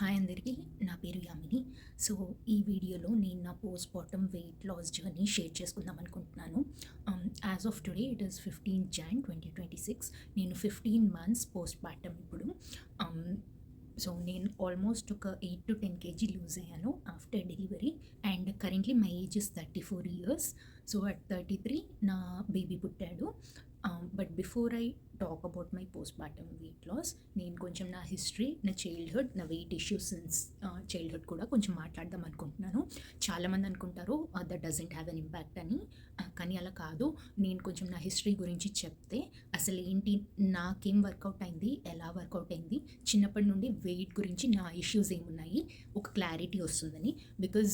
Hi అందరికీ, నా పేరు యామిని. సో ఈ వీడియోలో నేను నా postpartum weight loss journey share చేసుకుందాం అనుకుంటున్నాను. As of today it is 15 Jan 2026. నేను 15 months పోస్ట్పార్టమ్ ఇప్పుడు. సో నేను ఆల్మోస్ట్ ఒక 8 to 10 kg లూజ్ అయ్యాను after delivery and currently my age is 34 years. So at 33 నా బేబీ పుట్టాడు. But before I talk about my postpartum weight loss, నేను కొంచెం నా హిస్టరీ, నా చైల్డ్హుడ్, నా వెయిట్ ఇష్యూస్ సిన్స్ చైల్డ్హుడ్ కూడా కొంచెం మాట్లాడదాం అనుకుంటున్నాను. చాలామంది అనుకుంటారు that doesn't have an impact అని, కానీ అలా కాదు. నేను కొంచెం నా హిస్టరీ గురించి చెప్తే అసలు ఏంటి, నాకేం వర్కౌట్ అయింది, ఎలా వర్కౌట్ అయింది, చిన్నప్పటి నుండి వెయిట్ గురించి నా ఇష్యూస్ ఏమున్నాయి, ఒక క్లారిటీ వస్తుందని. Because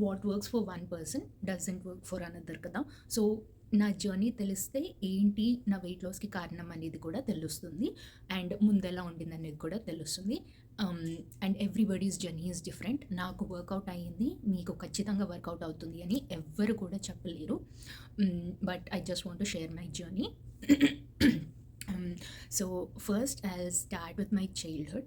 what works for one person doesn't work for another కదా. సో నా జర్నీ తెలిస్తే ఏంటి నా వెయిట్ లాస్కి కారణం అనేది కూడా తెలుస్తుంది, అండ్ ముందెలా ఉండింది అనేది కూడా తెలుస్తుంది. And everybody's journey is different. నాకు వర్కౌట్ అయ్యింది, మీకు ఖచ్చితంగా వర్కౌట్ అవుతుంది అని ఎవ్వరు కూడా చెప్పలేరు. But I just want to share my journey. So first I start with my childhood.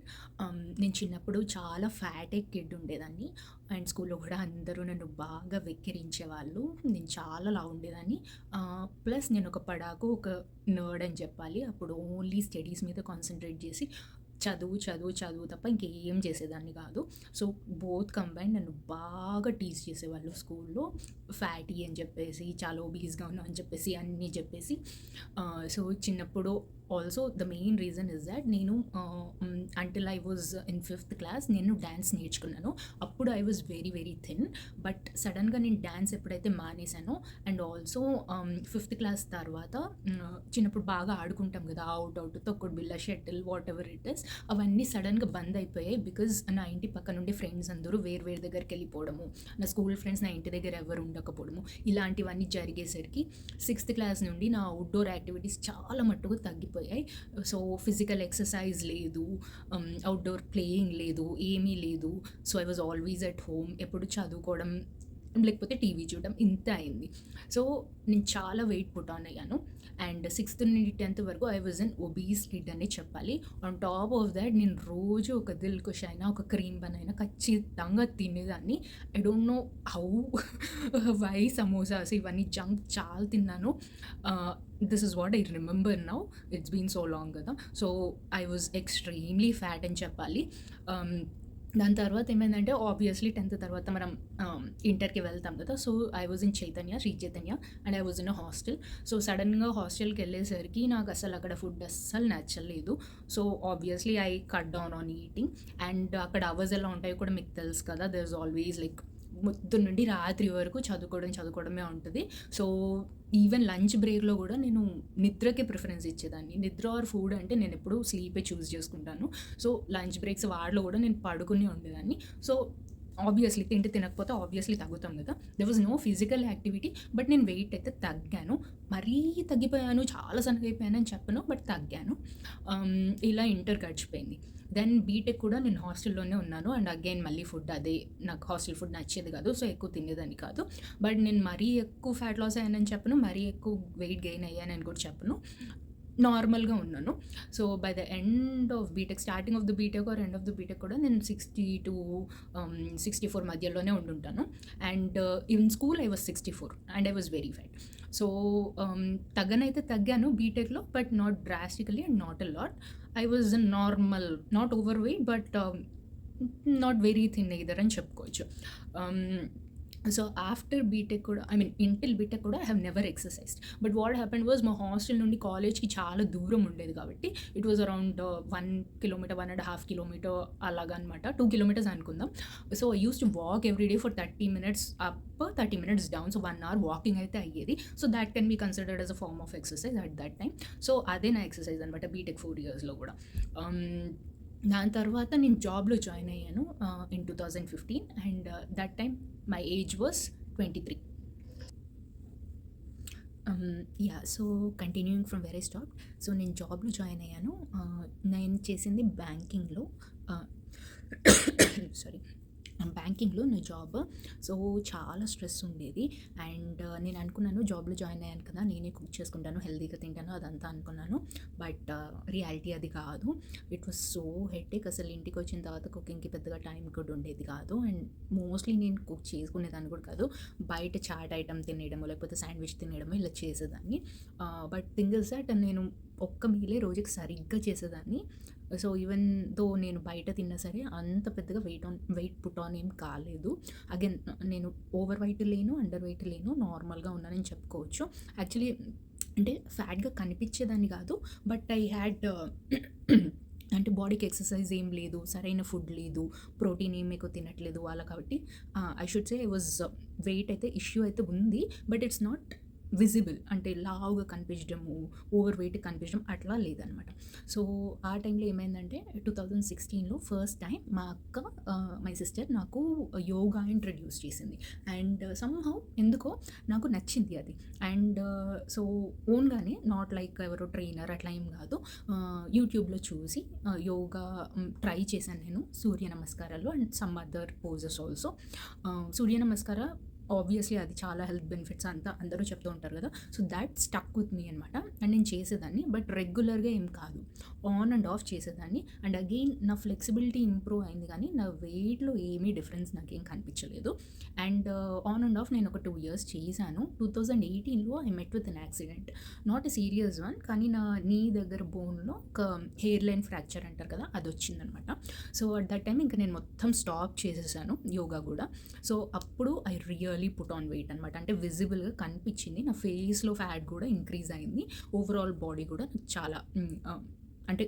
నేను చిన్నప్పుడు చాలా ఫ్యాట్ కిడ్ ఉండేదాన్ని, అండ్ స్కూల్లో కూడా అందరూ నన్ను బాగా వెక్కిరించేవాళ్ళు. నేను చాలా లావు ఉండేదాన్ని. ప్లస్ నేను ఒక పడాకు, ఒక నర్డ్ అని చెప్పాలి. అప్పుడు ఓన్లీ స్టడీస్ మీద కాన్సన్ట్రేట్ చేసి చదువు తప్ప ఇంకేం చేసేదాన్ని కాదు. సో బోత్ కంబైన్ నన్ను బాగా టీజ్ చేసేవాళ్ళు స్కూల్లో. ఫ్యాటీ అని చెప్పేసి, చాలా ఒబీస్గా ఉన్నావు అని చెప్పేసి, అన్నీ చెప్పేసి. సో చిన్నప్పుడు also the main reason is that నేను until I was in 5th class నేను డ్యాన్స్ నేర్చుకున్నాను. అప్పుడు I was very very thin. But సడన్గా నేను డ్యాన్స్ ఎప్పుడైతే మానేశానో, అండ్ ఆల్సో 5th class తర్వాత చిన్నప్పుడు బాగా ఆడుకుంటాం కదా, అవుట్ తొక్కుడు బిళ్ళ, shuttle, what ever it is, అవన్నీ సడన్గా బంద్ అయిపోయాయి. బికాజ్ నా ఇంటి పక్క నుండి ఫ్రెండ్స్ అందరూ వేరు దగ్గరికి వెళ్ళిపోవడము, నా స్కూల్ ఫ్రెండ్స్ నా ఇంటి దగ్గర ఎవరు ఉండకపోవడము, ఇలాంటివన్నీ జరిగేసరికి 6th class నుండి నా అవుట్డోర్ యాక్టివిటీస్ చాలా మట్టుకు తగ్గిపోయాయి. సో ఫిజికల్ ఎక్సర్సైజ్ లేదు, అవుట్డోర్ ప్లేయింగ్ లేదు, ఏమీ లేదు. So I was always at home, ఎప్పుడు చదువుకోవడం లేకపోతే టీవీ చూడడం, ఇంత అయింది. సో నేను చాలా వెయిట్ పుట్ ఆన్ అయ్యాను. అండ్ 6th నుండి 10th వరకు I was an obese kid అనే చెప్పాలి. ఆన్ టాప్ ఆఫ్ దాట్ నేను రోజు ఒక దిల్ కుష్ అయినా, ఒక క్రీమ్ బన్ అయినా ఖచ్చితంగా తినేదాన్ని. I don't know how why samosas ఇవన్నీ జంక్ చాలా తిన్నాను. This is what I remember now. It's been so long కదా. So I was extremely fat అని చెప్పాలి. దాని తర్వాత ఏమైందంటే, ఆబ్వియస్లీ 10th తర్వాత మనం ఇంటర్కి వెళ్తాం కదా. So I was in Sri Chaitanya and I was in a hostel. So సడన్గా హాస్టల్కి వెళ్ళేసరికి నాకు అసలు అక్కడ ఫుడ్ అస్సలు నచ్చలేదు. So obviously I cut down on eating. And అక్కడ అవర్స్ ఎలా ఉంటాయో కూడా మీకు తెలుసు కదా. దర్ ఇస్ ఆల్వేస్ లైక్ పొద్దున్న నుండి రాత్రి వరకు చదువుకోవడమే ఉంటుంది. సో ఈవెన్ లంచ్ బ్రేక్లో కూడా నేను నిద్రకే ప్రిఫరెన్స్ ఇచ్చేదాన్ని. నిద్ర ఆర్ ఫుడ్ అంటే నేను ఎప్పుడు స్లీపే చూస్ చేసుకుంటాను. సో లంచ్ బ్రేక్స్ వాటిలో కూడా నేను పడుకునే ఉండేదాన్ని. సో ఆబ్వియస్లీ తినకపోతే ఆబ్వియస్లీ తగ్గుతాం కదా. There was no physical activity, but నేను వెయిట్ అయితే తగ్గాను. మరీ తగ్గిపోయాను, చాలా సన్నగా అయిపోయానని చెప్పను, బట్ తగ్గాను. ఇలా ఇంటర్ గడిచిపోయింది. దెన్ బీటెక్ కూడా నేను హాస్టల్లోనే ఉన్నాను. అండ్ అగైన్ మళ్ళీ ఫుడ్ అదే, నాకు హాస్టల్ ఫుడ్ నచ్చేది కాదు. సో ఎక్కువ తినేదాన్ని కాదు. బట్ నేను మరీ ఎక్కువ ఫ్యాట్ లాస్ అయ్యానని చెప్పను, మరీ ఎక్కువ వెయిట్ గెయిన్ అయ్యానని కూడా చెప్పను. నార్మల్గా ఉన్నాను. So by the end of BTech, starting of the BTech or end of the BTech కూడా నేను 60 to 64 మధ్యలోనే ఉండుంటాను. And in school I was 64 and I was very fat. So తగ్గనైతే తగ్గాను బీటెక్లో, but not drastically and not a lot. I was normal, not overweight, but not very thin either అని చెప్పుకోవచ్చు. So after BTech కూడా, I mean until BTech కూడా I have never exercised. But what happened was, మా hostel నుండి కాలేజ్కి చాలా దూరం ఉండేది కాబట్టి it was around 1 kilometer, 1.5 kilometer అలాగనమాట. 2 kilometers అనుకుందాం. So I use to walk every day for 30 minutes up, 30 minutes down. So 1 hour walking అయితే అయ్యేది. So that can be considered as a form of exercise at that time. So అదే నా exercise అనమాట BTech 4 yearsలో కూడా. దాని తర్వాత నేను జాబ్లో జాయిన్ అయ్యాను in 2015 and that time my age was 23. So continuing from where I stop. So నేను జాబ్లో జాయిన్ అయ్యాను. నేను చేసింది బ్యాంకింగ్లో. సారీ. బ్యాంకింగ్‌లో నా జాబ్. సో, చాలా స్ట్రెస్ ఉండేది. అండ్ నేను అనుకున్నాను జాబ్‌లో జాయిన్ అయ్యాను కదా! నేనే కుక్ చేసుకుంటాను, హెల్తీగా తింటాను అదంతా అనుకున్నాను. బట్ రియాలిటీ అది కాదు. It was so headache. అసలు ఇంటికొచ్చిన తర్వాత కుకింగ్‌కి పెద్దగా టైం కూడా ఉండేది కాదు. అండ్ మోస్ట్‌లీ నేను కుక్ చేసుకునేదాన్ని కూడా కాదు. బయట చాట్ ఐటెమ్ తినేయడమో, లేకపోతే శాండ్‌విచ్ తినేయడమో ఇలా చేసేదాన్ని. బట్ థింగ్ ఇస్ దట్ నేను ఒక్క మీలే రోజుకి సరిగ్గా చేసేదాన్ని. సో, ఈవెన్ దో నేను బయట తిన్నా సరే అంత పెద్దగా వెయిట్ పుట్ ఆన్ ఏం కాలేదు. అగైన్ నేను ఓవర్ వెయిట్ లేను, అండర్ వెయిట్ లేను, నార్మల్‌గా ఉన్నానని చెప్పుకోవచ్చు. యాక్చువల్లీ అంటే ఫ్యాట్‌గా కనిపించేదాన్ని కాదు. బట్ ఐ హ్యాడ్ అంటే బాడీకి ఎక్సర్సైజ్ ఏం లేదు, సరైన ఫుడ్ లేదు, ప్రోటీన్ ఏమి ఎక్కువ తినట్లేదు అలా కాబట్టి I should say I was weight అయితే ఇష్యూ అయితే ఉంది. But it's not visible. అంటే లావుగా కనిపించడము, ఓవర్ వెయిట్ కనిపించడం అట్లా లేదనమాట. సో, ఆ టైంలో ఏమైందంటే 2016లో ఫస్ట్ టైం మా అక్క మై సిస్టర్ నాకు యోగా ఇంట్రడ్యూస్ చేసింది. అండ్ సమ్‌హౌ ఎందుకో నాకు నచ్చింది అది. అండ్ సో, ఓన్‌గానే నాట్ లైక్ ఎవరో ట్రైనర్ అట్లా ఏం కాదు. యూట్యూబ్‌లో చూసి యోగా ట్రై చేశాను నేను. సూర్య నమస్కారాలు and some other poses also. Surya namaskara obviously అది చాలా హెల్త్ బెనిఫిట్స్ అంతా అందరూ చెప్తూ ఉంటారు కదా! So, that stuck with me అనమాట. అండ్ నేను చేసేదాన్ని. బట్ రెగ్యులర్‌గా ఏం కాదు. ఆన్ అండ్ ఆఫ్ చేసేదాన్ని. అండ్ అగైన్ నా ఫ్లెక్సిబిలిటీ ఇంప్రూవ్ అయింది కానీ నా వెయిట్‌లో ఏమీ డిఫరెన్స్ నాకేం కనిపించలేదు. అండ్ ఆన్ అండ్ ఆఫ్ నేను ఒక 2 ఇయర్స్ చేశాను. 2018లో I met with an accident. Not a serious one. కానీ నా నీ దగ్గర బోన్‌లో ఒక హెయిర్ లైన్ ఫ్రాక్చర్ అంటారు కదా! అదొచ్చిందనమాట. సో, అట్ దట్ టైమ్ ఇంక నేను మొత్తం స్టాప్ చేసేసాను యోగా కూడా. సో, అప్పుడు I really put on weight అనమాట. అంటే విజిబుల్‌గా కనిపించింది. నా ఫేస్‌లో ఫ్యాట్ కూడా ఇంక్రీజ్ అయింది. ఓవరాల్ బాడీ కూడా నాకు చాలా అంటే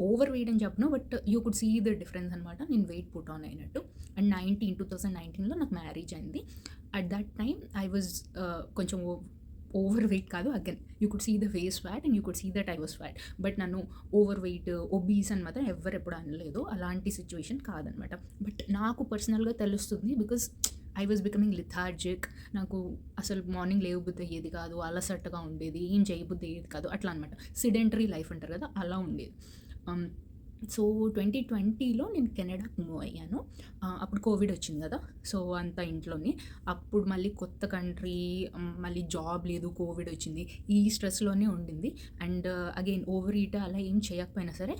ఓవర్ వెయిట్ అని చెప్పను. But you could see the difference అనమాట. నేను వెయిట్ పుట్ ఆన్ అయినట్టు. అండ్ 2019లో నాకు మ్యారేజ్ అయింది. At that time I was కొంచెం ఓవర్ వెయిట్ కాదు. Again you could see the face fat and you could see that I was fat. But నన్ను overweight, obese అని మాత్రం ఎవ్వరు ఎప్పుడు అనలేదు. అలాంటి సిచ్యువేషన్ కాదనమాట. బట్ నాకు పర్సనల్‌గా తెలుస్తుంది. Because I was becoming lethargic. నాకు అసలు మార్నింగ్ లేవబుద్ధి అయ్యేది కాదు. అలసటగా ఉండేది. ఏం చేయబుద్ధి అయ్యేది కాదు. అట్లా అనమాట. సిడెంటరీ లైఫ్ అంటారు కదా! అలా ఉండేది. సో, 2020లో నేను కెనడాకి మూవ్ అయ్యాను. అప్పుడు కోవిడ్ వచ్చింది కదా! సో, అంతా ఇంట్లోనే. అప్పుడు మళ్ళీ కొత్త కంట్రీ, మళ్ళీ జాబ్ లేదు, కోవిడ్ వచ్చింది. ఈ స్ట్రెస్‌లోనే ఉండింది. అండ్ అగైన్ ఓవర్ ఈట్ అలా ఏం చేయకపోయినా సరే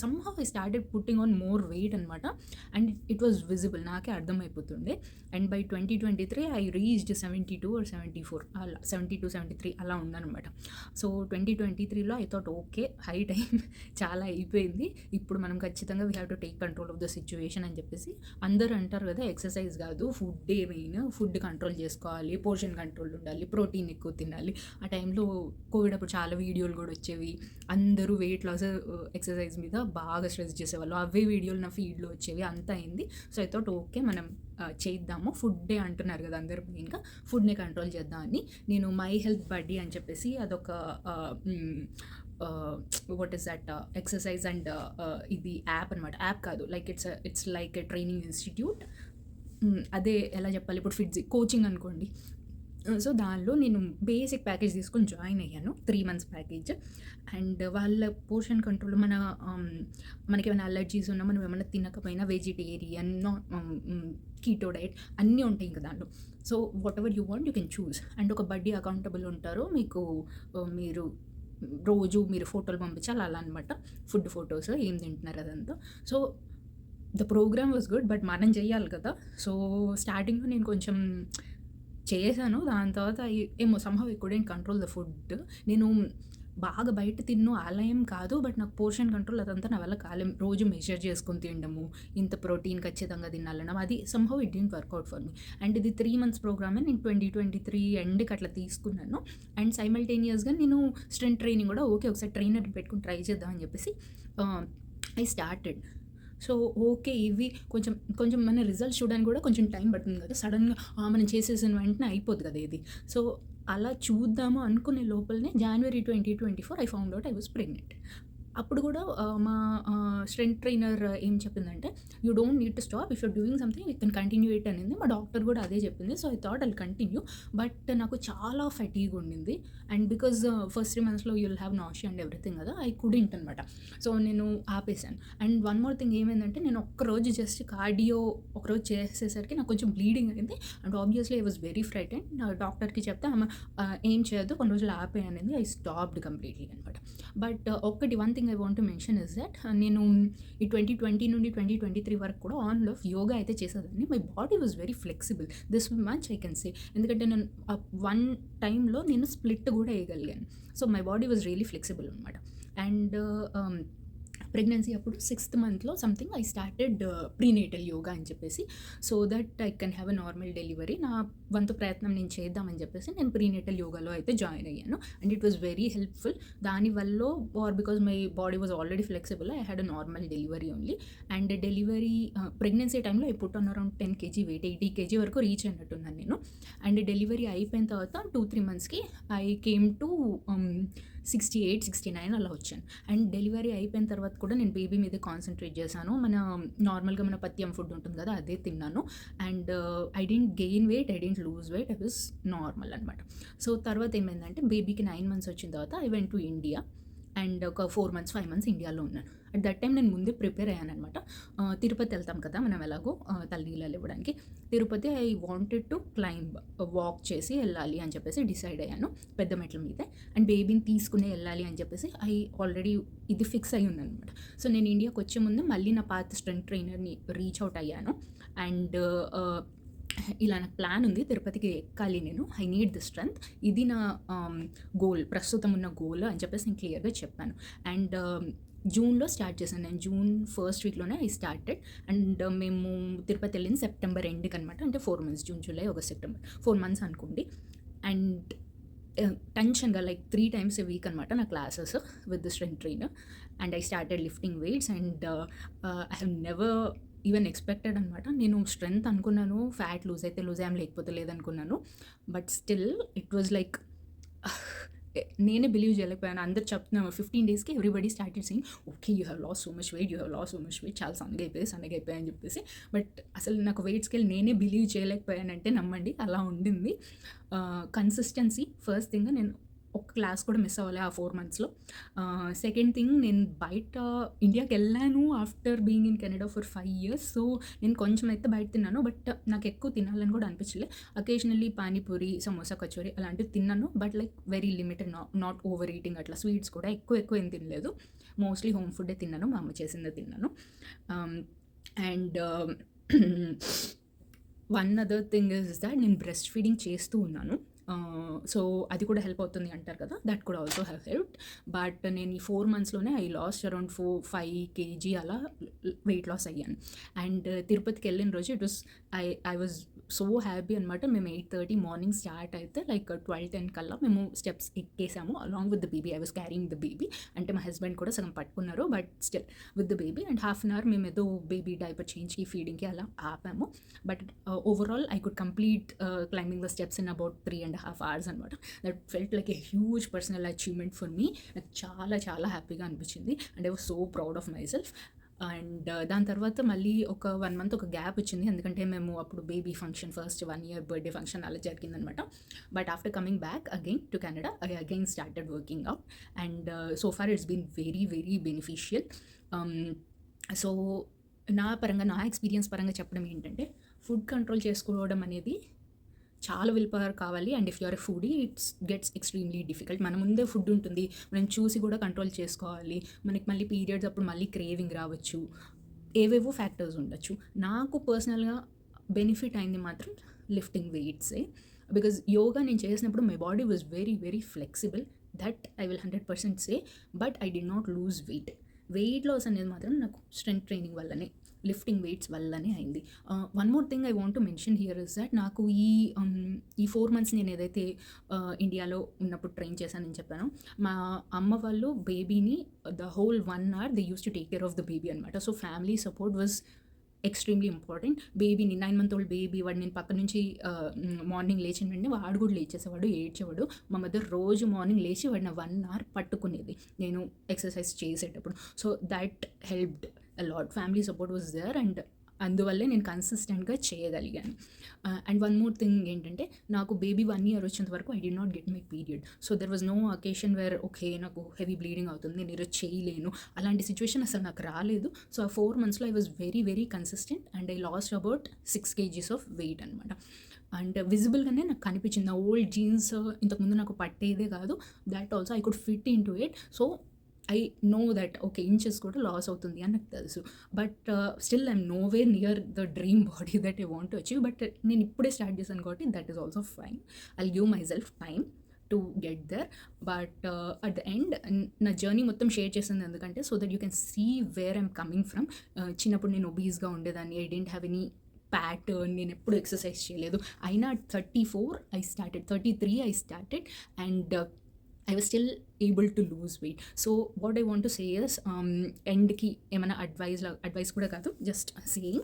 somehow I started putting on more weight అనమాట. And it was visible. నాకే అర్థమైపోతుండే. And by 2023 I reached 72 or 74 అలా 72, 73 అలా ఉన్నాననమాట. సో, 2023లో I thought okay, high time చాలా అయిపోయింది. ఇప్పుడు మనం ఖచ్చితంగా we have to take control of the situation అని చెప్పేసి అందరూ అంటారు కదా! ఎక్సర్సైజ్ కాదు, ఫుడ్డే మెయిన్. ఫుడ్ కంట్రోల్ చేసుకోవాలి, పోర్షన్ కంట్రోల్ ఉండాలి, ప్రోటీన్ ఎక్కువ తినాలి. ఆ టైంలో కోవిడ్ అప్పుడు చాలా వీడియోలు కూడా వచ్చేవి. అందరూ వెయిట్ లాస్, ఎక్సర్సైజ్ మీద బాగా స్ట్రెస్ చేసేవాళ్ళు. అవే వీడియోలు నా ఫీడ్‌లో వచ్చేవి. అంతా అయింది. సో, ఐ థాట్ ఓకే, మనం చేద్దాము. ఫుడ్డే అంటున్నారు కదా అందరూ మెయిన్‌గా. ఫుడ్‌ని కంట్రోల్ చేద్దామని నేను మై హెల్త్ బడ్డీ అని చెప్పేసి అదొక what is that exercise and ఇది యాప్ అనమాట. యాప్ కాదు, like it's like a training institute. అదే ఎలా చెప్పాలి, ఇప్పుడు ఫిట్జీ కోచింగ్ అనుకోండి. సో, దానిలో నేను బేసిక్ ప్యాకేజ్ తీసుకొని జాయిన్ అయ్యాను. 3 మంత్స్ ప్యాకేజ్. అండ్ వాళ్ళ పోర్షన్ కంట్రోల్ మనకేమైనా అలర్జీస్ ఉన్నా, మనం ఏమైనా తినకపోయినా వెజిటేరియన్, కీటో డైట్ అన్నీ ఉంటాయి ఇంకా దాంట్లో. So, what ever you want you can choose. And ఒక బడ్డీ అకౌంటబుల్ ఉంటారు మీకు. మీరు రోజు మీరు ఫోటోలు పంపించాలి అలా అనమాట. ఫుడ్ ఫోటోస్ ఏం తింటున్నారు అదంతా. So, the program was good. But మనం చెయ్యాలి కదా! సో, స్టార్టింగ్‌లో నేను కొంచెం చేశాను. దాని తర్వాత ఏమో somehow I couldn't control the food. నేను బాగా బయట అలా ఏం కాదు. బట్ నాకు పోర్షన్ కంట్రోల్ అదంతా నా వల్ల కాలే. రోజు మెజర్ చేసుకొని తినడము, ఇంత ప్రోటీన్ ఖచ్చితంగా తినాలనడం, అది somehow it didn't work out for me. And ఇది 3 మంత్స్ ప్రోగ్రామే. నేను 2023 ఎండ్‌కి అట్లా తీసుకున్నాను. అండ్ సైమల్టేనియస్‌గా నేను స్ట్రెంత్ ట్రైనింగ్ కూడా ఓకే, ఒకసారి ట్రైనర్‌ని పెట్టుకొని ట్రై చేద్దాం అని చెప్పేసి ఐ స్టార్టెడ్. సో, ఓకే, ఇవి కొంచెం మన రిజల్ట్స్ చూడడానికి కూడా కొంచెం టైం పడుతుంది కదా! సడన్‌గా మనం చేసేసిన వెంటనే అయిపోద్ది కదా ఇది. సో, అలా చూద్దాము అనుకునే లోపలనే January 2024 I found out I was pregnant. అప్పుడు గూడా మా స్ట్రెంత్ ట్రైనర్ ఏం చెప్పిందంటే, "you don't need to stop. If you're doing something you can continue it" అనింది. మా డాక్టర్ గూడా అదే చెప్పింది. So, I thought I'll continue. But నాకు చాలా ఫటీగ్ ఉండింది. అండ్ బికాజ్ ఫస్ట్ 3 మంత్స్‌లో you will have nausea and everything కదా! ఐ కుడెంట్ అనమాట. సో, నేను ఆపేసాను. అండ్ వన్ మోర్ థింగ్ ఏమైందంటే, నేను ఒక్కరోజు జస్ట్ కార్డియో ఒకరోజు చేసేసరికి నాకు కొంచెం బ్లీడింగ్ అయింది. And obviously I was very frightened. డాక్టర్‌కి చెప్తే ఆమె ఏం చేయొద్దు, కొన్ని రోజులు ఆపేయి అనింది. ఐ స్టాప్డ్ కంప్లీట్‌లీ అనమాట. బట్ ఒక్కటి one thing I want to mention is that నేను ఈ 2020 నుండి 2023 వరకు కూడా ఆన్ అండ్ ఆఫ్ యోగా అయితే చేసేదాన్ని. My body was very flexible. This much I can say. ఎందుకంటే నేను వన్ టైంలో నేను స్ప్లిట్ కూడా వేయగలిగాను. So my body was really flexible అనమాట. అండ్ ప్రెగ్నెన్సీ అప్పుడు 6th మంత్లో something I started prenatal yoga అని చెప్పేసి, so that I can have a normal delivery. నా వంతు ప్రయత్నం నేను చేద్దామని చెప్పేసి నేను ప్రీనేటల్ యోగాలో అయితే జాయిన్ అయ్యాను. And it was very helpful. దానివల్ల or because my body was already flexible, I had a normal delivery only. And delivery pregnancy టైంలో I put on around 10 kg weight, 80 kg వరకు రీచ్ అయినట్టున్నాను నేను. And delivery అయిపోయిన తర్వాత 2-3 మంత్స్కి I came to 68, 69 అలా వచ్చాను. అండ్ డెలివరీ అయిపోయిన తర్వాత కూడా నేను బేబీ మీద కాన్సన్ట్రేట్ చేశాను. నార్మల్గా మన పత్యం ఫుడ్ ఉంటుంది కదా, అదే తిన్నాను. And I didn't gain weight, I didn't lose weight, I was normal అనమాట. సో తర్వాత ఏమైందంటే బేబీకి 9 months వచ్చిన తర్వాత I went to India. And ఒక 4 months 5 months ఇండియాలో ఉన్నాను. అట్ దట్ టైం నేను ముందే ప్రిపేర్ అయ్యాను అనమాట. తిరుపతి వెళ్తాం కదా మనం ఎలాగో తల్లినీళ్ళు ఇవ్వడానికి. Tirupati I wanted to climb, walk చేసి వెళ్ళాలి అని చెప్పేసి డిసైడ్ అయ్యాను పెద్ద మెట్ల మీదే. అండ్ బేబీని తీసుకునే వెళ్ళాలి అని చెప్పేసి ఐ ఆల్రెడీ ఇది ఫిక్స్ అయ్యి ఉందనమాట. సో నేను ఇండియాకి వచ్చే ముందు మళ్ళీ నా పాత స్ట్రెంత్ ట్రైనర్ని రీచ్ అవుట్ అయ్యాను. అండ్ ఇలా నాకు ప్లాన్ ఉంది, తిరుపతికి ఎక్కాలి నేను, ఐ నీడ్ ది స్ట్రెంత్, ఇది నా గోల్, ప్రస్తుతం ఉన్న గోల్ అని చెప్పేసి నేను క్లియర్గా చెప్పాను. అండ్ జూన్లో స్టార్ట్ చేశాను నేను. జూన్ ఫస్ట్ వీక్లోనే ఐ స్టార్టెడ్. అండ్ మేము తిరుపతి వెళ్ళింది సెప్టెంబర్ ఎండ్కి అనమాట. అంటే 4 months, June, July, August, September, 4 months అనుకోండి. అండ్ టెన్షన్గా లైక్ 3 times a week అనమాట నా classes with the strength trainer. And I started lifting weights. And I have never even expected అనమాట. నేను స్ట్రెంత్ అనుకున్నాను, ఫ్యాట్ లూజ్ అయితే లూజ్ అయ్యాం, లేకపోతే లేదనుకున్నాను. But still it was like నేనే బిలీవ్ చేయలేకపోయాను. అందరు చెప్తున్నాను 15 daysకి everybody started saying okay you have lost so much weight, you have lost so much weight, చాలా సన్నగా అయిపోయాయి అని చెప్పేసి. బట్ అసలు నాకు వెయిట్ స్కేల్ నేనే బిలీవ్ చేయలేకపోయానంటే నమ్మండి, అలా ఉండింది. కన్సిస్టెన్సీ ఫస్ట్ థింగ్, నేను ఒక క్లాస్ కూడా మిస్ అవ్వాలి ఆ 4 monthsలో. సెకండ్ థింగ్, నేను బయట ఇండియాకి వెళ్ళాను after being in Canada for 5 years. So నేను కొంచెం అయితే బయట తిన్నాను, బట్ నాకు ఎక్కువ తినాలని కూడా అనిపించలే. అకేషనల్లీ పానీపూరి, సమోసా, కచోరీ అలాంటివి తిన్నాను, but like very limited, not over eating. అట్లా స్వీట్స్ కూడా ఎక్కువ ఏం తినలేదు. మోస్ట్లీ హోమ్ ఫుడ్డే తిన్నాను, మా అమ్మ చేసిందే తిన్నాను. And one other thing is that నేను బ్రెస్ట్ ఫీడింగ్ చేస్తూ ఉన్నాను. సో అది కూడా హెల్ప్ అవుతుంది అంటారు కదా, దట్ కూడా ఆల్సో హ్యావ్ హెల్ప్డ్. బట్ నేను ఈ 4 monthsలోనే ఐ లాస్ట్ అరౌండ్ 5 kg అలా వెయిట్ లాస్ అయ్యాను. అండ్ తిరుపతికి వెళ్ళిన రోజు it was I was so happy అనమాట. మేము 8:30 మార్నింగ్ స్టార్ట్ అయితే లైక్ 12:10 కల్లా మేము స్టెప్స్ ఎక్కేసాము along with the baby. I was carrying the baby. అంటే మా హస్బెండ్ కూడా సగం పట్టుకున్నారు, but still with the baby. And ½ an hour మేము ఏదో బేబీ డైపర్ చేంజ్కి, ఫీడింగ్కి అలా ఆపాము. But overall I could complete climbing the steps in about 3.5 hours అనమాట. That felt like a huge personal achievement for me. నాకు చాలా చాలా హ్యాపీగా అనిపించింది. And I was so proud of myself. అండ్ దాని తర్వాత మళ్ళీ ఒక 1 month ఒక గ్యాప్ వచ్చింది, ఎందుకంటే మేము అప్పుడు baby function, first 1 year birthday function అలా జరిగిందనమాట. But after coming back again to Canada, I again started working out. And so far it's been very very beneficial. So నా ఎక్స్పీరియన్స్ పరంగా చెప్పడం ఏంటంటే, ఫుడ్ కంట్రోల్ చేసుకోవడం అనేది చాలా విల్ పవర్ కావాలి. And if you're a foodie it's gets extremely difficult. మన ముందే ఫుడ్ ఉంటుంది, మనం చూసి కూడా కంట్రోల్ చేసుకోవాలి. మనకి మళ్ళీ పీరియడ్స్ అప్పుడు మళ్ళీ క్రేవింగ్ రావచ్చు, ఏవేవో ఫ్యాక్టర్స్ ఉండొచ్చు. నాకు పర్సనల్గా బెనిఫిట్ అయింది మాత్రం లిఫ్టింగ్ వెయిట్సే. బికాజ్ యోగా నేను చేసినప్పుడు my body was very very flexible, that I will 100% say. But I did not lose weight loss అనేది మాత్రం నాకు స్ట్రెంత్ ట్రైనింగ్ వల్లనే, లిఫ్టింగ్ వెయిట్స్ వల్లనే అయింది. One more thing I want to mention here is that నాకు ఈ 4 months నేను ఏదైతే ఇండియాలో ఉన్నప్పుడు ట్రైన్ చేశానని చెప్పాను, మా అమ్మ వాళ్ళు బేబీని the whole 1 hour they use to take care of the baby అనమాట. So family support was extremely important. బేబీని 9 మంత్ ఓల్డ్ బేబీ వాడు నేను పక్క నుంచి మార్నింగ్ లేచిన వెంటనే వాడు కూడా లేచేసేవాడు, ఏడ్చేవాడు. మా మదర్ రోజు మార్నింగ్ లేచి వాడిని 1 అవర్ పట్టుకునేది నేను ఎక్సర్సైజ్ చేసేటప్పుడు. So that helped a lot. Family support was there and అందువల్లే నేను కన్సిస్టెంట్గా చేయగలిగాను. అండ్ వన్ మోర్ థింగ్ ఏంటంటే, నాకు బేబీ 1 ఇయర్ వచ్చేంత వరకు I did not get my period. So there was no occasion where okay నాకు హెవీ బ్లీడింగ్ అవుతుంది, నేను ఈరోజు చేయలేను, అలాంటి సిచ్యువేషన్ అసలు నాకు రాలేదు. సో ఆ 4 monthsలో I was very very consistent and I lost about 6 kgs of weight అనమాట. అండ్ విజిబుల్గానే నాకు కనిపించింది. నా ఓల్డ్ జీన్స్ ఇంతకుముందు నాకు పట్టేదే కాదు, that also I could fit into it. So I know that okay inches కూడా లాస్ అవుతుంది అని నాకు తెలుసు. But still I'm nowhere near the dream body that I want to achieve. But నేను ఇప్పుడే స్టార్ట్ చేశాను కాబట్టి that is also fine. I give myself time to get there. But at the end నా journey మొత్తం share చేసింది ఎందుకంటే so that you can see where I'm coming from. చిన్నప్పుడు నేను ఒబీస్గా ఉండేదాన్ని, I didn't have any pattern, నేను ఎప్పుడు ఎక్సర్సైజ్ చేయలేదు. అయినా 34 I started, 33 I started and I was still able to lose weight. So what I want to say is ఎండ్కి ఏమైనా అడ్వైస్ కూడా కాదు, just saying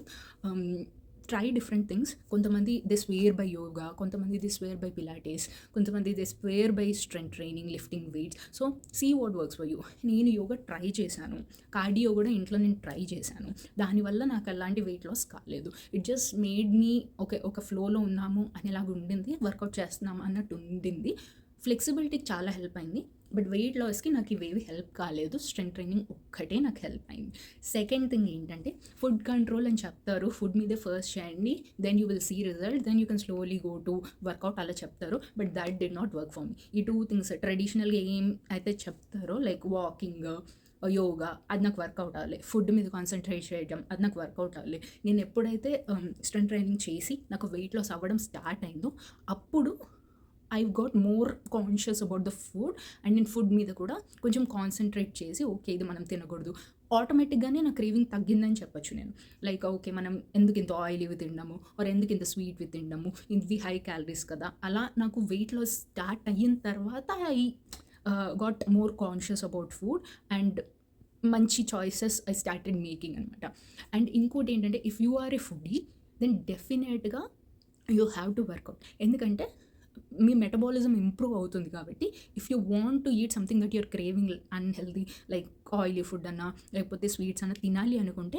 try different things. కొంతమంది they swear by yoga, కొంతమంది దే స్వేర్ బై పిలాటిస్, కొంతమంది they swear by strength training, lifting weights. So see what works for you. నేను yoga try చేశాను, cardio కూడా ఇంట్లో నేను ట్రై చేశాను, దానివల్ల నాకు అలాంటి వెయిట్ లాస్ కాలేదు. ఇట్ జస్ట్ మేడ్ మీ ఒక ఫ్లోలో ఉన్నాము అనేలాగా ఉండింది, వర్కౌట్ చేస్తున్నాము అన్నట్టు ఉండింది. ఫ్లెక్సిబిలిటీకి చాలా హెల్ప్ అయింది, బట్ వెయిట్ లాస్కి నాకు ఇవేవి హెల్ప్ కాలేదు. స్ట్రెంత్ ట్రైనింగ్ ఒక్కటే నాకు హెల్ప్ అయింది. సెకండ్ థింగ్ ఏంటంటే ఫుడ్ కంట్రోల్ అని చెప్తారు, ఫుడ్ మీదే ఫస్ట్ చేయండి, then you will see result, then you can slowly go to workout అలా చెప్తారు. But that did not work for me. ఈ 2 things ట్రెడిషనల్గా ఏం అయితే చెప్తారో లైక్ వాకింగ్, యోగా, అది నాకు వర్కౌట్ అవ్వాలి. ఫుడ్ మీద కాన్సన్ట్రేట్ చేయడం, అది నాకు వర్కౌట్ అవ్వాలి. నేను ఎప్పుడైతే స్ట్రెంత్ ట్రైనింగ్ చేసి నాకు వెయిట్ లాస్ అవ్వడం స్టార్ట్ అయిందో అప్పుడు I got more conscious about the food and నేను ఫుడ్ మీద కూడా కొంచెం కాన్సన్ట్రేట్ చేసి ఓకే ఇది మనం తినకూడదు, ఆటోమేటిక్గానే నా క్రేవింగ్ తగ్గిందని చెప్పొచ్చు నేను. లైక్ ఓకే మనం ఎందుకు ఇంత ఆయిల్వి తిండాము, ఆర్ ఎందుకు ఇంత స్వీట్వి తిండాము, ఇవి హై క్యాలరీస్ కదా. అలా నాకు వెయిట్ లాస్ స్టార్ట్ అయిన తర్వాత I got more conscious about food and మంచి చాయిసెస్ ఐ స్టార్టెడ్ మేకింగ్ అనమాట. అండ్ ఇంకోటి ఏంటంటే if you are a foodie then డెఫినెట్గా యూ హ్యావ్ టు వర్కౌట్. ఎందుకంటే మీ మెటబాలిజం ఇంప్రూవ్ అవుతుంది కాబట్టి if you want to eat something that you're craving unhealthy like oily food అన్నా లేకపోతే స్వీట్స్ అన్నా తినాలి అనుకుంటే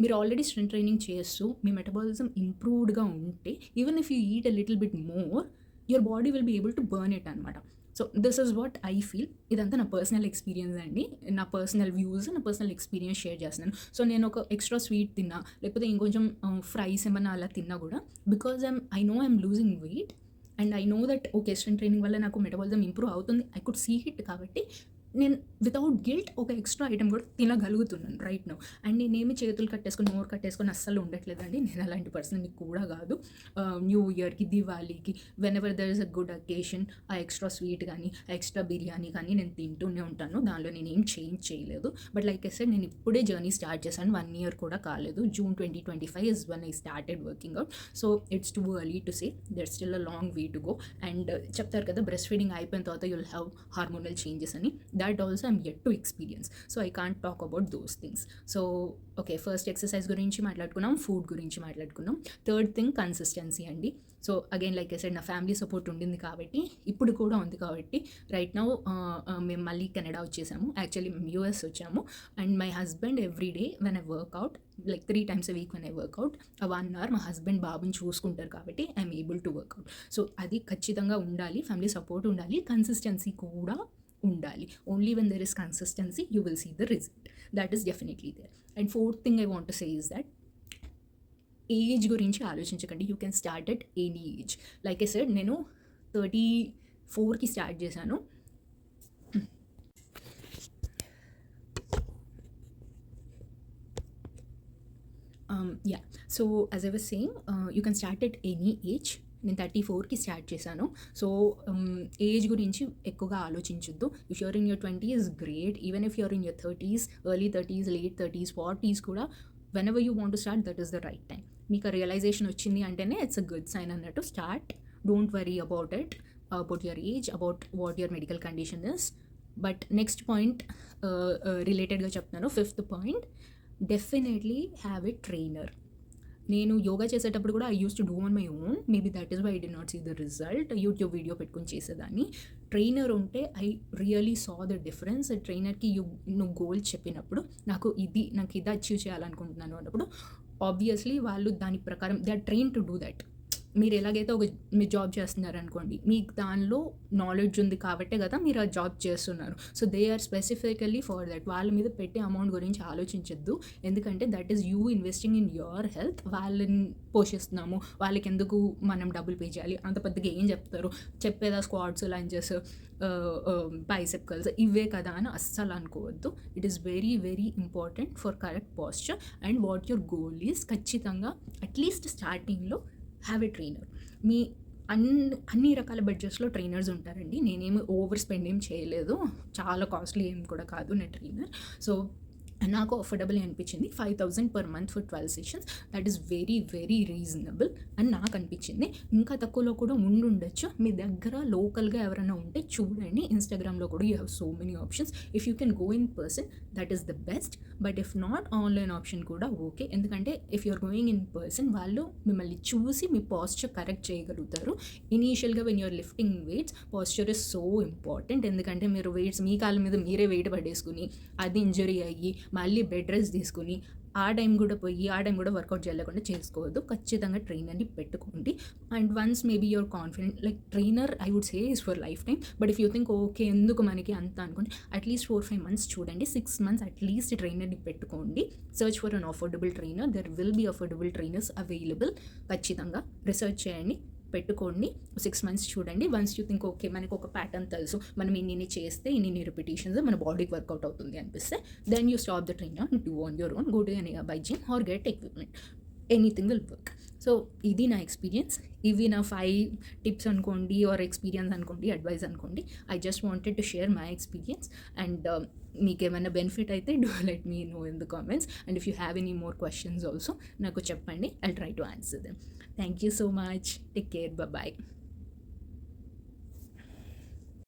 మీరు ఆల్రెడీ స్ట్రెంత్ ట్రైనింగ్ చేస్తూ మీ మెటబాలిజం ఇంప్రూవ్డ్గా ఉంటే even if you eat a little bit more your body will be able to burn it అనమాట. So this is what I feel. ఇదంతా నా పర్సనల్ ఎక్స్పీరియన్స్ అండి, నా పర్సనల్ వ్యూస్, నా పర్సనల్ ఎక్స్పీరియన్స్ షేర్ చేస్తున్నాను. సో నేను ఒక ఎక్స్ట్రా స్వీట్ తిన్నా లేకపోతే ఇంకొంచెం ఫ్రైస్ ఏమన్నా అలా తిన్నా కూడా because I know I'm losing weight and I know that okay strength training వల్ల నాకు మెటబాలిజం ఇంప్రూవ్ అవుతుంది, ఐ కుడ్ సీ హిట్. కాబట్టి నేను వితౌట్ గిల్ట్ ఒక ఎక్స్ట్రా ఐటమ్ కూడా తినగలుగుతున్నాను రైట్ నౌ. అండ్ నేనేమి చేతులు కట్టేసుకొని నోరు కట్టేసుకొని అస్సలు ఉండట్లేదండి, నేను అలాంటి పర్సన్ని కూడా కాదు. న్యూ ఇయర్కి, దివాళీకి, whenever there is a good occasion ఆ ఎక్స్ట్రా స్వీట్ కానీ ఆ ఎక్స్ట్రా బిర్యానీ కానీ నేను తింటూనే ఉంటాను, దానిలో నేను ఏం చేంజ్ చేయలేదు. బట్ లైక్ ఐ సెడ్ నేను ఇప్పుడే జర్నీ స్టార్ట్ చేశాను, 1 year కూడా కాలేదు. June 2025 is when I started working out. So it's too early to say, there's still a long way to go. And చెప్తారు కదా బ్రెస్ట్ ఫీడింగ్ అయిపోయిన తర్వాత you'll have hormonal changes అని, that also I'm yet to experience. So I can't talk about those things. So okay, first exercise గురించి మాట్లాడుకున్నాం, food గురించి మాట్లాడుకున్నాం. Third thing consistency అండి. So again like I said నా family support ఉండింది కాబట్టి, ఇప్పుడు కూడా ఉంది కాబట్టి రైట్ నౌ మేము మళ్ళీ కెనడా వచ్చేసాము, యాక్చువల్లీ మేము యూఎస్ వచ్చాము. And my husband every day when I work out like 3 times a week when I work out, 1 hour మా హస్బెండ్ బాబుని చూసుకుంటారు కాబట్టి I'm able to work out. So అది ఖచ్చితంగా ఉండాలి, ఫ్యామిలీ సపోర్ట్ ఉండాలి, కన్సిస్టెన్సీ కూడా ఉండాలి. Only when there is consistency you will see the result, that is definitely there. And fourth thing I want to say is that age గురించి ఆలోచించకండి, you can start at any age. Like I said నేను 34కి start చేశాను. So as I was saying you can start at any age. నేను 34కి start చేశాను. So age గురించి ఎక్కువగా ఆలోచించొద్దు. If you're in your 20s great, even if you're in your 30s, early 30s, late 30s, 40s కూడా whenever you want to start that is the right time. మీకు realization వచ్చింది అంటేనే it's a good sign అన్నట్టు. Start, don't worry about it, about your age, about what your medical condition is. But next point రిలేటెడ్గా చెప్తున్నాను, 5th point, definitely have a trainer. నేను yoga చేసేటప్పుడు కూడా I use to do on my own. Maybe that is why I did not see the result. YouTube video పెట్టుకొని చేసేదాన్ని. Trainer ఉంటే I really saw the difference. ట్రైనర్‌కి నువ్వు goal చెప్పినప్పుడు నాకు ఇది అచీవ్ చేయాలనుకుంటున్నాను అన్నప్పుడు ఆబ్వియస్లీ వాళ్ళు దాని ప్రకారం they are trained to do that. మీరు ఎలాగైతే మీరు జాబ్ చేస్తున్నారనుకోండి, మీకు దానిలో నాలెడ్జ్ ఉంది కాబట్టే కదా మీరు ఆ జాబ్ చేస్తున్నారు. So they are specifically for that. వాళ్ళ మీద పెట్టే అమౌంట్ గురించి ఆలోచించొద్దు. ఎందుకంటే that is you investing in your health. వాళ్ళని పోషిస్తున్నాము, వాళ్ళకి ఎందుకు మనం డబ్బులు పే చేయాలి, అంత పెద్దగా ఏం చెప్తారు, చెప్పేదా స్క్వాట్స్, లంచెస్, బైసెప్ కర్ల్స్ ఇవే కదా అని అస్సలు అనుకోవద్దు. It is very very important for correct posture and what your goal is. ఖచ్చితంగా అట్లీస్ట్ స్టార్టింగ్లో హ్యావ్ ఎ ట్రైనర్. మీ అన్ని రకాల బడ్జెట్స్లో ట్రైనర్స్ ఉంటారండి. నేనేమి ఓవర్ స్పెండ్ ఏం చేయలేదు, చాలా కాస్ట్లీ ఏం కూడా కాదు నా ట్రైనర్. సో నాకు అఫోర్డబుల్ అనిపించింది. 5,000 per month for 12 sessions. That is very very reasonable అని నాకు అనిపించింది. ఇంకా తక్కువలో కూడా ఉండుండొచ్చు. మీ దగ్గర లోకల్గా ఎవరైనా ఉంటే చూడండి. ఇన్స్టాగ్రామ్లో కూడా you have so many options. If you can go in person that is the best. But if not, online option కూడా ఓకే. ఎందుకంటే if you're going in person వాళ్ళు మిమ్మల్ని చూసి మీ పాస్చర్ కరెక్ట్ చేయగలుగుతారు. ఇనీషియల్గా when you're lifting weights posture is so important. ఎందుకంటే మీరు వెయిట్స్ మీ కాళ్ళ మీద మీరే వెయిట్ పడేసుకుని అది ఇంజరీ అయ్యి మళ్ళీ బెడ్ రెస్ట్ తీసుకుని ఆ టైం కూడా వర్కౌట్ చేయలేకుండా చేసుకోవద్దు. ఖచ్చితంగా ట్రైనర్ని పెట్టుకోండి. And once maybe your confident, like trainer I would say is for lifetime. But if you think okay ఎందుకు మనకి అంత అనుకోండి, అట్లీస్ట్ 4-5 months చూడండి. 6 months అట్లీస్ట్ ట్రైనర్ని పెట్టుకోండి. Search for an affordable trainer. There will be affordable trainers available. ఖచ్చితంగా research చేయండి, పెట్టుకోండి. 6 months చూడండి. వన్స్ యూ థింక్ ఓకే మనకు ఒక ప్యాటర్న్ తెలుసు, మనం ఇన్ని చేస్తే ఇన్ని రిపిటేషన్స్ మన బాడీకి వర్కౌట్ అవుతుంది అనిపిస్తే then you stop the trainer and do on your own. Go to any by gym or get equipment. Anything will work. So ఇది నా ఎక్స్పీరియన్స్. ఇవి నా 5 టిప్స్ అనుకోండి, ఆర్ ఎక్స్పీరియన్స్ అనుకోండి, అడ్వైస్ అనుకోండి. I just wanted to share my experience. And మీకు ఏమైనా benefit అయితే do let me know in the comments. And if you have any more questions also నాకు చెప్పండి. I'll try to answer them. Thank you so much. Take care. Bye-bye.